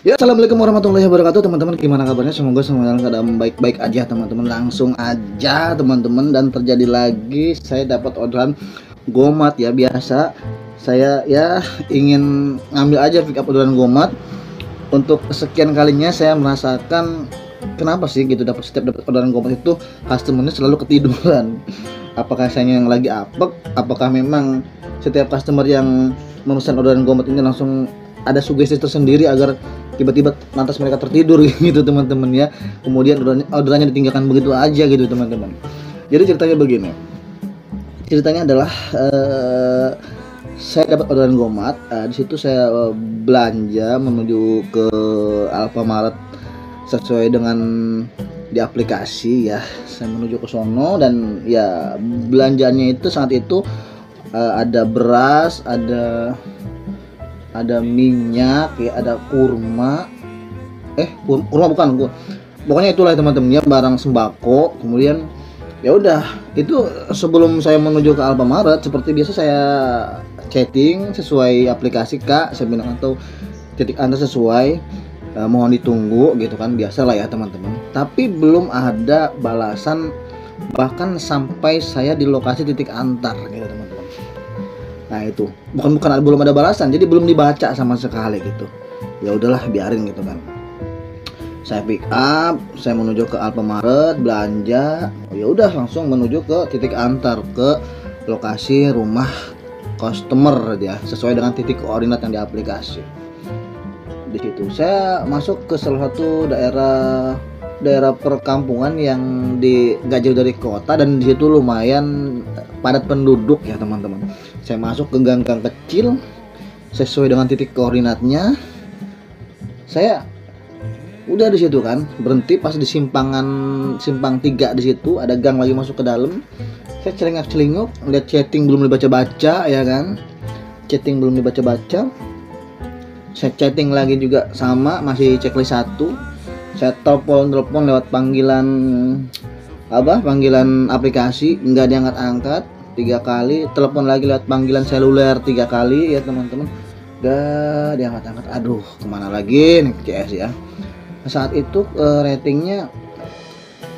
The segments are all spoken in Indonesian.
Ya, assalamualaikum warahmatullahi wabarakatuh, teman-teman. Gimana kabarnya? Semoga semua dalam keadaan baik-baik aja, teman-teman. Langsung aja, teman-teman. Dan terjadi lagi, saya dapat orderan Gomat ya. Biasa saya ya ingin ngambil aja pick up orderan Gomat. Untuk sekian kalinya saya merasakan kenapa sih gitu setiap dapat orderan Gomat itu customernya selalu ketiduran. Apakah saya yang lagi apek? Apakah memang setiap customer yang memesan orderan Gomat ini langsung ada sugesti tersendiri agar tiba-tiba lantas mereka tertidur gitu, teman-teman ya. Kemudian orderannya ditinggalkan begitu aja gitu, teman-teman. Jadi ceritanya begini. Ceritanya adalah saya dapat orderan Gomat. Di situ saya belanja menuju ke Alfamart sesuai dengan di aplikasi ya. Saya menuju ke sono dan ya belanjanya itu saat itu ada beras, ada minyak ya, ada kurma, kurma bukan, pokoknya itulah teman-teman ya, barang sembako. Kemudian ya udah, itu sebelum saya menuju ke Alfamart seperti biasa saya chatting sesuai aplikasi, Kak saya bilang, atau titik Anda sesuai, mohon ditunggu gitu kan, biasa lah ya teman-teman. Tapi belum ada balasan, bahkan sampai saya di lokasi titik antar gitu, teman-teman. Nah itu bukan belum ada balasan, jadi belum dibaca sama sekali gitu. Ya udahlah, biarin gitu kan. Saya pick up, saya menuju ke Alfamart belanja. Ya udah, langsung menuju ke titik antar, ke lokasi rumah customer ya, sesuai dengan titik koordinat yang di aplikasi. Di situ saya masuk ke salah satu daerah perkampungan yang gak jauh dari kota, dan di situ lumayan padat penduduk ya teman-teman. Saya masuk ke gang-gang kecil sesuai dengan titik koordinatnya. Saya udah di situ kan, berhenti pas di simpang 3 di situ, ada gang lagi masuk ke dalam. Saya celingak-celinguk, lihat chatting belum dibaca-baca ya kan. Chatting belum dibaca-baca. Saya chatting lagi juga sama, masih checklist 1. Saya telepon lewat panggilan aplikasi, nggak diangkat-angkat 3 kali. Telepon lagi lewat panggilan seluler 3 kali ya teman-teman, nggak diangkat-angkat. Aduh, kemana lagi nih CS ya. Saat itu ratingnya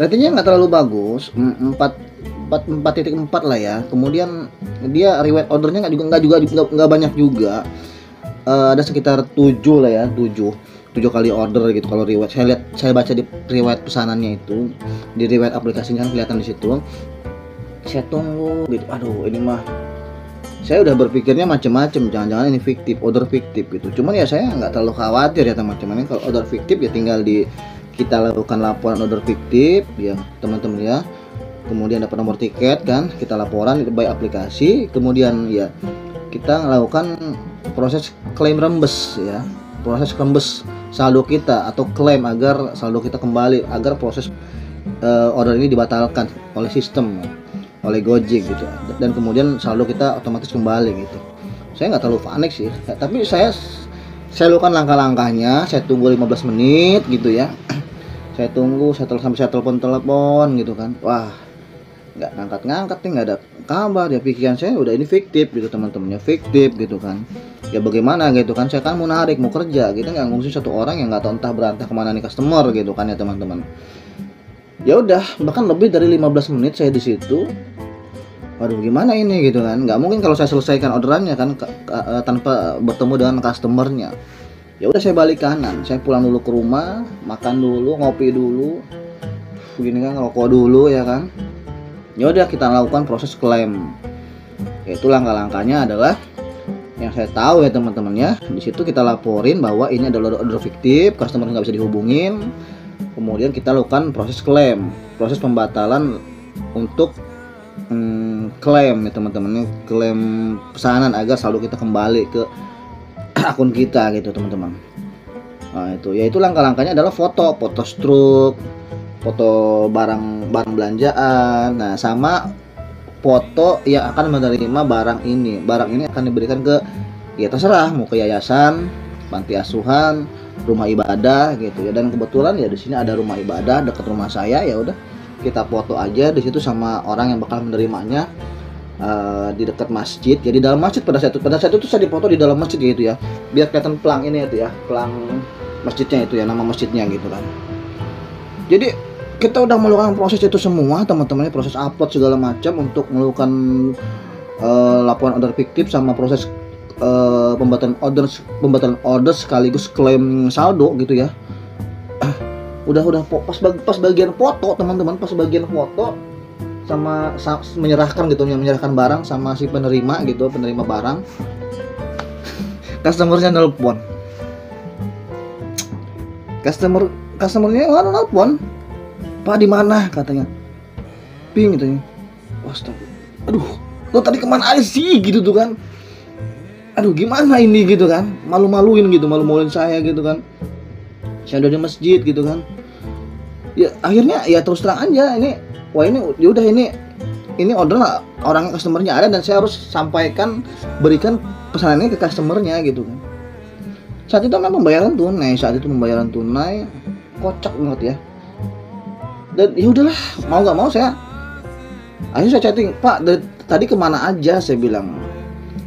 nggak terlalu bagus, 4.4 lah ya. Kemudian dia reward ordernya nggak banyak juga, ada sekitar 7 lah ya, 7 kali order gitu kalau riwayat. Saya baca di riwayat pesanannya itu, di riwayat aplikasinya kan kelihatan di situ. Saya tunggu gitu, aduh ini mah saya udah berpikirnya macam-macam, jangan-jangan ini fiktif, order fiktif gitu. Cuman ya saya nggak terlalu khawatir ya teman-teman, kalau order fiktif ya tinggal kita lakukan laporan order fiktif ya teman-teman ya. Kemudian dapat nomor tiket kan, kita laporan by aplikasi. Kemudian ya kita melakukan proses klaim rembes ya, proses rembes saldo kita atau klaim agar saldo kita kembali, agar proses order ini dibatalkan oleh sistem, oleh Gojek gitu, dan kemudian saldo kita otomatis kembali gitu. Saya nggak terlalu panik sih, tapi saya lakukan langkah-langkahnya. Saya tunggu 15 menit gitu ya. Saya tunggu, sampai saya telepon gitu kan. Wah, nggak ngangkat nih, nggak ada kabar ya. Pikiran saya udah ini fiktif gitu teman-temannya, fiktif gitu kan. Ya bagaimana gitu kan, saya kan mau narik, mau kerja, kita nggak ngungsi satu orang yang nggak tahu entah berantah kemana nih customer gitu kan ya teman-teman. Ya udah, bahkan lebih dari 15 menit saya di situ. Waduh, gimana ini gitu kan, nggak mungkin kalau saya selesaikan orderannya kan tanpa bertemu dengan customernya. Ya udah, saya balik kanan, saya pulang dulu ke rumah, makan dulu, ngopi dulu, begini kan, ngerokok dulu ya kan. Ya udah, kita lakukan proses klaim. Yaitu langkah-langkahnya adalah yang saya tahu ya teman-teman ya. Di situ kita laporin bahwa ini adalah order fiktif, customer nggak bisa dihubungin. Kemudian kita lakukan proses klaim, proses pembatalan untuk klaim ya teman-teman, klaim pesanan agar saldo kita kembali ke akun kita gitu teman-teman. Nah itu langkah-langkahnya adalah foto struk, foto barang belanjaan, nah sama foto yang akan menerima barang ini. Barang ini akan diberikan ke, ya terserah, mau ke yayasan, panti asuhan, rumah ibadah gitu ya. Dan kebetulan ya di sini ada rumah ibadah dekat rumah saya, ya udah kita foto aja di situ sama orang yang bakal menerimanya. di dekat masjid ya, di dalam masjid pada saat itu saya dipoto di dalam masjid gitu ya, biar kelihatan pelang ini itu ya, pelang masjidnya itu ya, nama masjidnya gitu kan. Jadi kita udah melakukan proses itu semua teman-teman, proses upload segala macam untuk melakukan laporan order fiktif sama proses pembatalan order sekaligus klaim saldo gitu ya. Udah pas bagian foto teman-teman, pas bagian foto sama menyerahkan gitu ya, menyerahkan barang sama si penerima gitu, penerima barang, customernya nelpon, customernya nelpon, Pak di mana katanya, ping gitu ya, astaga, aduh lo tadi kemana aja sih gitu tuh kan, aduh gimana ini gitu kan, malu-maluin saya gitu kan, saya udah di masjid gitu kan. Ya akhirnya ya terus terang aja, ini wah ini yaudah, ini order lah, orang customernya ada dan saya harus sampaikan, berikan pesanannya ke customernya gitu kan. Saat itu memang pembayaran tunai, kocak banget ya. Dan ya udahlah, mau nggak mau akhirnya saya chatting, Pak tadi kemana aja, saya bilang.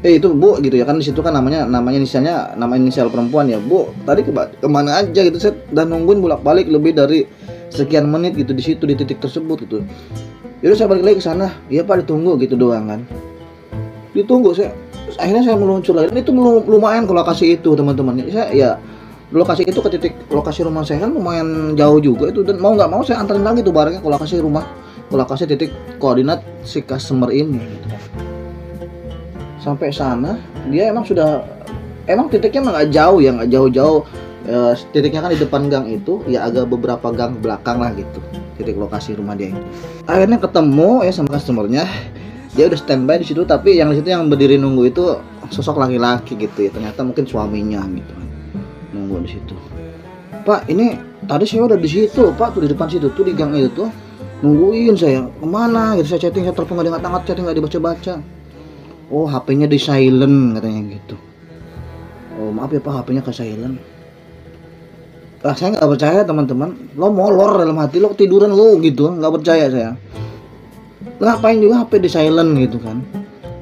Itu Bu gitu ya kan, di situ kan namanya inisialnya, nama inisial perempuan ya, Bu tadi kemana aja gitu, saya udah nungguin bolak-balik lebih dari sekian menit gitu di situ, di titik tersebut gitu. Yaudah saya balik lagi ke sana, iya Pak ditunggu gitu doang kan, ditunggu. Akhirnya saya meluncur lagi, itu lumayan ke lokasi itu teman-teman. Saya ya lokasi itu ke titik lokasi rumah saya kan lumayan jauh juga itu, dan mau nggak mau saya antarin lagi tuh barangnya ke lokasi titik koordinat si customer ini gitu kan. Sampai sana dia emang titiknya emang nggak jauh-jauh. Titiknya kan di depan gang itu ya, agak beberapa gang belakang lah gitu titik lokasi rumah dia itu. Akhirnya ketemu ya sama customernya, dia udah standby di situ, tapi yang di situ yang berdiri nunggu itu sosok laki-laki gitu ya, ternyata mungkin suaminya gitu nunggu di situ. Pak ini tadi saya udah di situ Pak, tuh di depan situ tuh, di gang itu tuh nungguin saya, kemana gitu, saya chatting, saya telepon nggak diangkat-angkat, chatting nggak dibaca-baca. Oh HP-nya di silent katanya gitu. Oh maaf ya Pak, HP-nya ke silent. Saya nggak percaya teman-teman, lo molor dalam hati, lo ketiduran lo gitu, nggak percaya saya. Ngapain juga HP di silent gitu kan,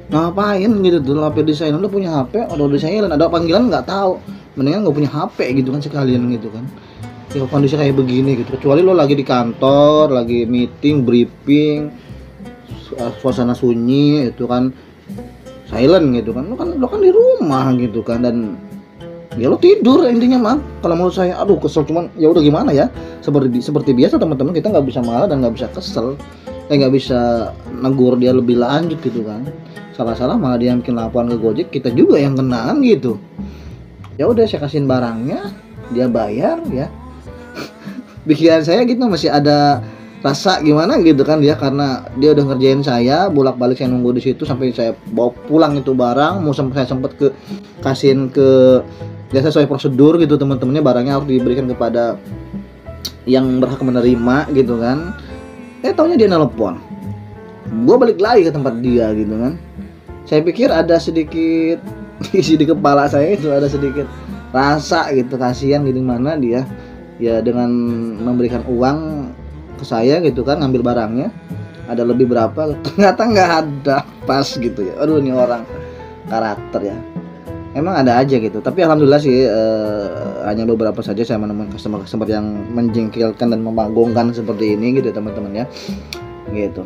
ngapain gitu tuh HP di silent, lo punya HP atau di silent, ada panggilan nggak tahu, mendingan nggak punya HP gitu kan sekalian gitu kan. Ya kondisi kayak begini gitu, kecuali lo lagi di kantor, lagi meeting, briefing, suasana sunyi itu kan silent gitu kan, lo kan di rumah gitu kan, dan ya lo tidur intinya mah. Kalau menurut saya, aduh kesel, cuman ya udah gimana ya, seperti biasa teman-teman, kita nggak bisa marah dan nggak bisa kesel, nggak bisa negur dia lebih lanjut gitu kan. Salah malah dia bikin laporan ke Gojek, kita juga yang kenaan gitu. Ya udah saya kasihin barangnya, dia bayar ya. Pikiran saya gitu masih ada rasa gimana gitu kan, dia karena dia udah ngerjain saya, bolak-balik saya nunggu di situ sampai saya bawa pulang itu barang, saya sempat kasihin ke ya sesuai prosedur gitu teman-temannya, barangnya harus diberikan kepada yang berhak menerima gitu kan. Taunya dia nelpon, gua balik lagi ke tempat dia gitu kan. Saya pikir ada sedikit isi di kepala saya itu, ada sedikit rasa gitu, kasihan gitu, mana dia ya dengan memberikan uang ke saya gitu kan, ngambil barangnya ada lebih berapa, ternyata nggak ada pas gitu ya. Aduh ini orang karakter ya, emang ada aja gitu. Tapi alhamdulillah sih hanya beberapa saja saya menemukan customer yang menjengkelkan dan membagongkan seperti ini gitu teman-teman ya gitu.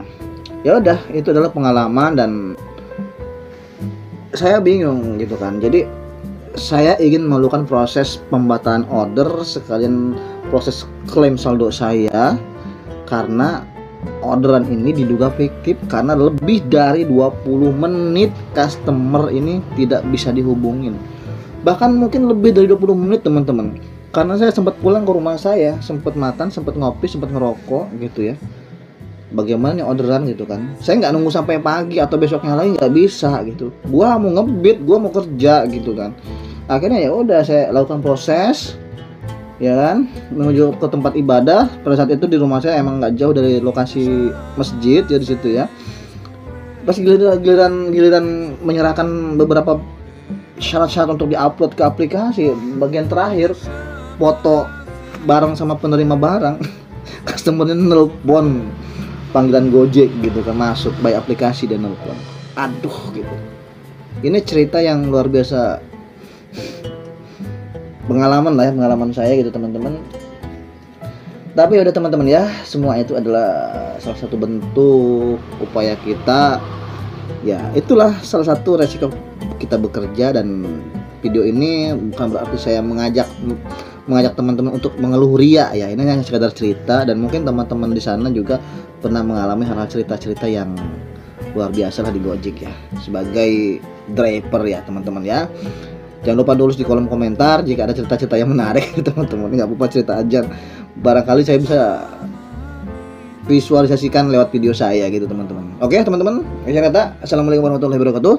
Ya udah, itu adalah pengalaman dan saya bingung gitu kan. Jadi saya ingin melakukan proses pembatalan order sekalian proses klaim saldo saya, karena orderan ini diduga fiktif karena lebih dari 20 menit customer ini tidak bisa dihubungin. Bahkan mungkin lebih dari 20 menit teman-teman. Karena saya sempat pulang ke rumah saya, sempat makan, sempat ngopi, sempat ngerokok gitu ya. Bagaimana nih orderan gitu kan. Saya nggak nunggu sampai pagi atau besoknya lagi, nggak bisa gitu. Gua mau ngebit, gua mau kerja gitu kan. Akhirnya ya udah saya lakukan proses ya kan, menuju ke tempat ibadah. Pada saat itu di rumah saya emang nggak jauh dari lokasi masjid ya di situ ya. Pas giliran menyerahkan beberapa syarat-syarat untuk diupload ke aplikasi, bagian terakhir foto barang sama penerima barang, customernya nelpon, panggilan Gojek gitu kan, masuk by aplikasi dan nelpon. aduh gitu. Ini cerita yang luar biasa, pengalaman lah ya, pengalaman saya gitu teman-teman. Tapi udah teman-teman ya, semua itu adalah salah satu bentuk upaya kita. Ya itulah salah satu resiko kita bekerja. Dan video ini bukan berarti saya mengajak teman-teman untuk mengeluh ria ya. Ini hanya sekedar cerita, dan mungkin teman-teman di sana juga pernah mengalami hal-hal cerita-cerita yang luar biasa lah di Gojek ya, sebagai driver ya teman-teman ya. Jangan lupa tulis di kolom komentar jika ada cerita-cerita yang menarik teman-teman. Nggak apa-apa, cerita aja, barangkali saya bisa visualisasikan lewat video saya gitu teman-teman. Oke teman-teman, saya kata assalamualaikum warahmatullahi wabarakatuh.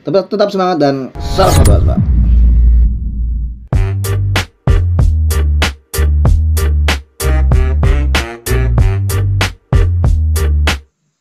Tetap semangat dan salam hebat.